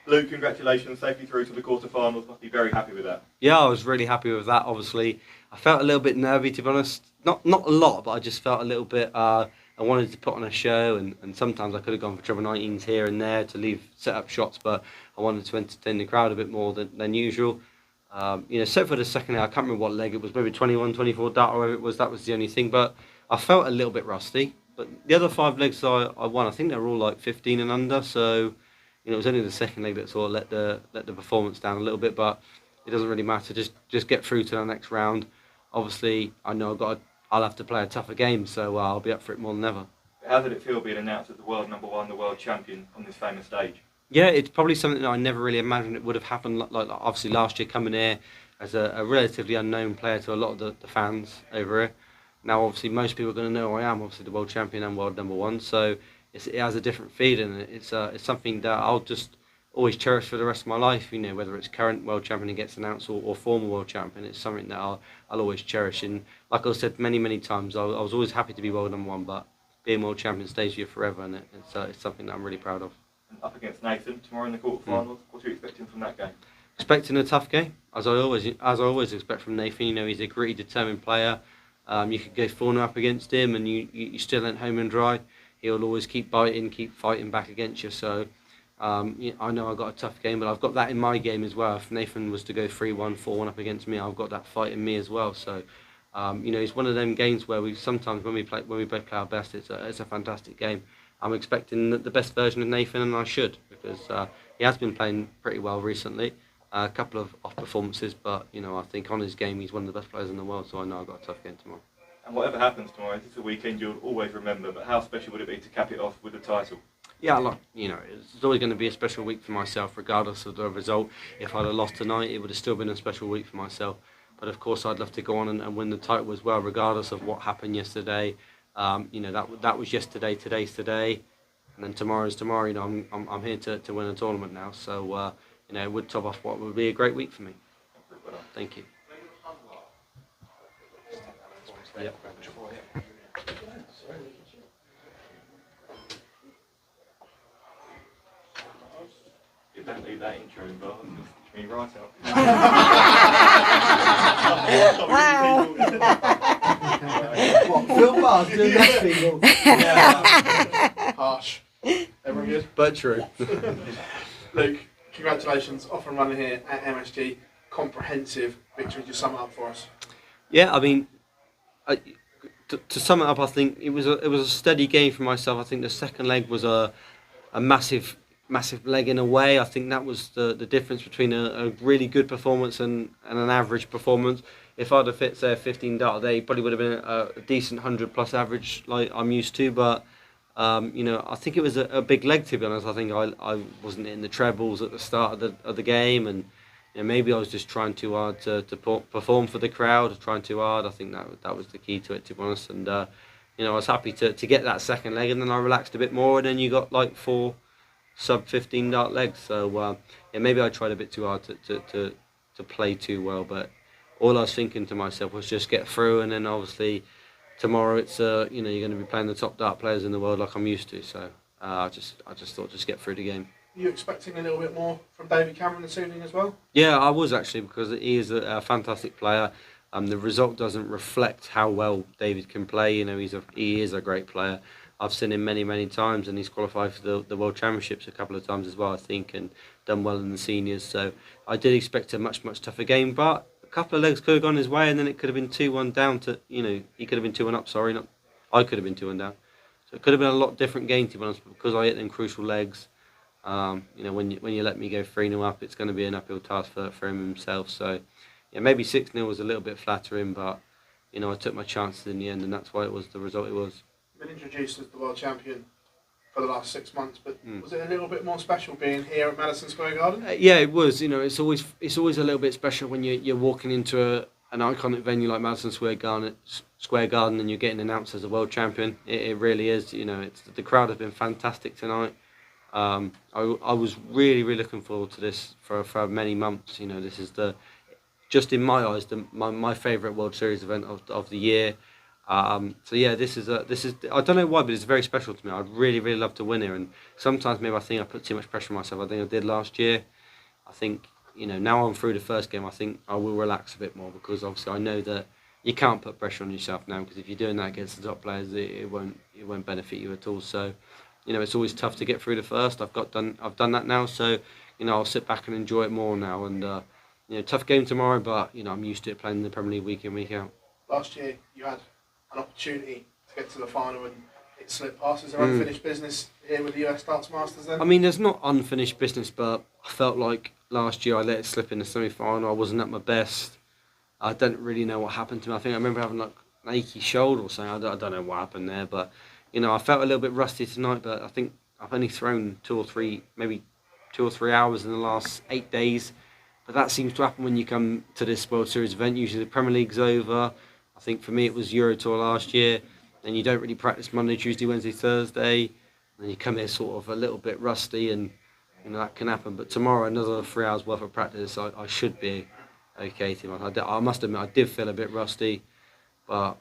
Luke, congratulations, safely through to the quarterfinals. Must be very happy with that. Yeah, I was really happy with that. Obviously, I felt a little bit nervy, to be honest. Not a lot, but I just felt a little bit. I wanted to put on a show, and sometimes I could have gone for treble 19s here and there to leave set up shots, but I wanted to entertain the crowd a bit more than usual. Except for the second leg, I can't remember what leg it was, maybe 21, 24 dart or whatever it was. That was the only thing, but I felt a little bit rusty. But the other 5 legs I won, I think they were all like 15 and under, so it was only the second leg that sort of let the performance down a little bit, but it doesn't really matter. Just get through to the next round. Obviously, I know I'll have to play a tougher game, so I'll be up for it more than ever. How did it feel being announced as the world number one, the world champion on this famous stage? Yeah, it's probably something that I never really imagined it would have happened. Like obviously last year coming here as a relatively unknown player to a lot of the fans over here. Now obviously most people are going to know who I am, obviously the world champion and world number one. So it has a different feeling. It's something that I'll just always cherish for the rest of my life. Whether it's current world champion gets announced or former world champion, it's something that I'll always cherish. And like I said many times, I was always happy to be world number one, but being world champion stays here forever, and it's something that I'm really proud of. Up against Nathan tomorrow in the quarterfinals. What are you expecting from that game? Expecting a tough game, as I always expect from Nathan. He's a gritty, determined player. You could go 4-0 up against him, and you still ain't home and dry. He'll always keep biting, keep fighting back against you. So I know I've got a tough game, but I've got that in my game as well. If Nathan was to go 3-1, 4-1 up against me, I've got that fight in me as well. So it's one of them games where we sometimes when we both play our best, it's a fantastic game. I'm expecting the best version of Nathan, and I should, because he has been playing pretty well recently. A couple of off performances, but I think on his game he's one of the best players in the world. So I know I've got a tough game tomorrow. And whatever happens tomorrow, it's a weekend you'll always remember. But how special would it be to cap it off with the title? Yeah, it's always going to be a special week for myself, regardless of the result. If I'd have lost tonight, it would have still been a special week for myself. But of course, I'd love to go on and win the title as well, regardless of what happened yesterday. That was yesterday. Today's today, and then tomorrow's tomorrow. I'm here to win a tournament now. So it would top off what would be a great week for me. Thank you. Yep. You don't leave that intro involved. It's me right out. What, Phil Barr's doing that thing? Yeah. Harsh. Everyone good? But true. Luke, congratulations, off and running here at MSG. Comprehensive victory. Just sum it up for us. Yeah, I mean, to sum it up, I think it was a steady game for myself. I think the second leg was a massive leg in a way. I think that was the difference between a really good performance and an average performance. If I'd have fit, say, a 15 dart a day, probably would have been a decent 100+ average like I'm used to. But I think it was a big leg, to be honest. I think I wasn't in the trebles at the start of the game, and maybe I was just trying too hard to perform for the crowd, trying too hard. I think that was the key to it, to be honest. And I was happy to get that second leg, and then I relaxed a bit more, and then you got like 4 sub 15 dart legs. So maybe I tried a bit too hard to play too well, but all I was thinking to myself was just get through, and then obviously tomorrow it's you're going to be playing the top dart players in the world like I'm used to. So I just thought just get through the game. Are you expecting a little bit more from David Cameron this evening as well? Yeah, I was actually, because he is a fantastic player. The result doesn't reflect how well David can play. He is a great player. I've seen him many times, and he's qualified for the World Championships a couple of times as well, I think, and done well in the seniors. So I did expect a much tougher game, but a couple of legs could have gone his way, and then it could have been 2-1 down to, he could have been 2-1 up, sorry, I could have been 2-1 down. So it could have been a lot different game, to be honest, because I hit them crucial legs. When you let me go 3-0 up, it's going to be an uphill task for him himself. So maybe 6-0 was a little bit flattering, but I took my chances in the end, and that's why it was the result it was. Been introduced as the world champion for the last 6 months, but was it a little bit more special being here at Madison Square Garden? Yeah, it was. It's always a little bit special when you're walking into an iconic venue like Madison Square Garden, and you're getting announced as a world champion. It really is. The crowd have been fantastic tonight. I was really looking forward to this for many months. This is just in my eyes my favourite World Series event of the year. So yeah, this is I don't know why, but it's very special to me. I'd really really love to win here, and sometimes maybe I think I put too much pressure on myself. I think I did last year. I think now I'm through the first game. I think I will relax a bit more because obviously I know that you can't put pressure on yourself now because if you're doing that against the top players, it won't benefit you at all. So it's always tough to get through the first. I've done that now, so I'll sit back and enjoy it more now. And tough game tomorrow, but I'm used to it playing in the Premier League week in week out. Last year you had an opportunity to get to the final and it slipped past. Is there unfinished business here with the US Dance Masters then? I mean, there's not unfinished business, but I felt like last year I let it slip in the semi-final. I wasn't at my best. I don't really know what happened to me. I think I remember having like an achy shoulder or something. I don't know what happened there, but I felt a little bit rusty tonight. But I think I've only thrown 2 or 3, maybe 2 or 3 hours in the last 8 days. But that seems to happen when you come to this World Series event. Usually the Premier League's over. I think for me it was Euro Tour last year. Then you don't really practice Monday, Tuesday, Wednesday, Thursday. And then you come here sort of a little bit rusty, and that can happen. But tomorrow, another 3 hours worth of practice, I should be okay. I must admit I did feel a bit rusty, but